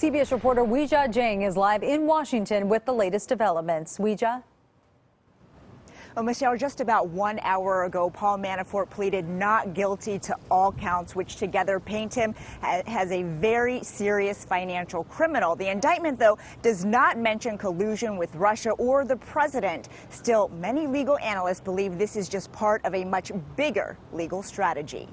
CBS reporter Weijia Jiang is live in Washington with the latest developments. Weijia? Well, Michelle, just about 1 hour ago, Paul Manafort pleaded not guilty to all counts, which together paint him as a very serious financial criminal. The indictment, though, does not mention collusion with Russia or the president. Still, many legal analysts believe this is just part of a much bigger legal strategy.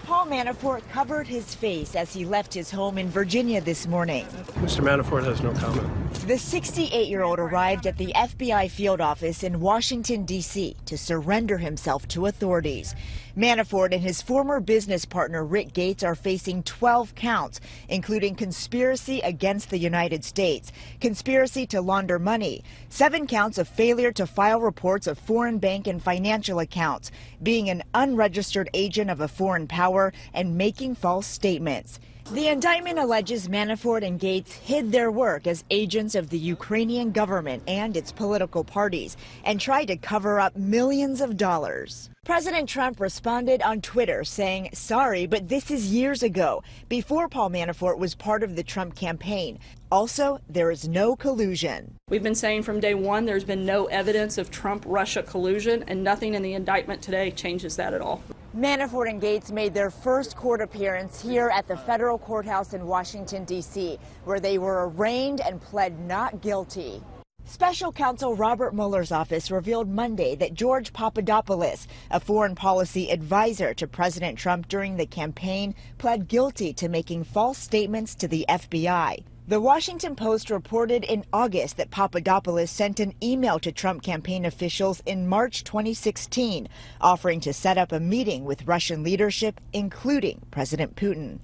Paul Manafort covered his face as he left his home in Virginia this morning. Mr. Manafort has no comment. The 68-year-old arrived at the FBI field office in Washington, D.C. to surrender himself to authorities. Manafort and his former business partner Rick Gates are facing 12 counts, including conspiracy against the United States, conspiracy to launder money, 7 counts of failure to file reports of foreign bank and financial accounts, being an unregistered agent of a foreign power, and making false statements. The indictment alleges Manafort and Gates hid their work as agents of the Ukrainian government and its political parties and tried to cover up millions of dollars. President Trump responded on Twitter saying, "Sorry, but this is years ago, before Paul Manafort was part of the Trump campaign. Also, there is no collusion." We've been saying from day one there's been no evidence of Trump-Russia collusion, and nothing in the indictment today changes that at all. Manafort and Gates made their first court appearance here at the federal courthouse in Washington, D.C., where they were arraigned and pled not guilty. Special counsel Robert Mueller's office revealed Monday that George Papadopoulos, a foreign policy advisor to President Trump during the campaign, pled guilty to making false statements to the FBI. The Washington Post reported in August that Papadopoulos sent an email to Trump campaign officials in March 2016, offering to set up a meeting with Russian leadership, including President Putin.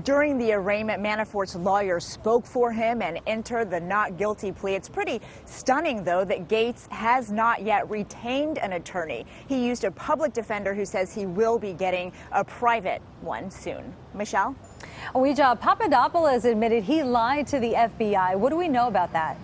During the arraignment, Manafort's lawyer spoke for him and entered the not guilty plea. It's pretty stunning, though, that Gates has not yet retained an attorney. He used a public defender who says he will be getting a private one soon. Michelle? Weijia, Papadopoulos admitted he lied to the FBI. What do we know about that?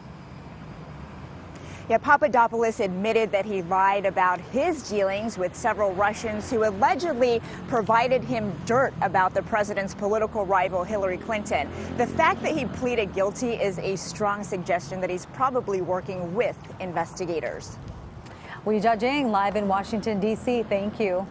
Yeah, Papadopoulos admitted that he lied about his dealings with several Russians who allegedly provided him dirt about the president's political rival Hillary Clinton. The fact that he pleaded guilty is a strong suggestion that he's probably working with investigators. Weijia Jiang live in Washington, D.C. Thank you.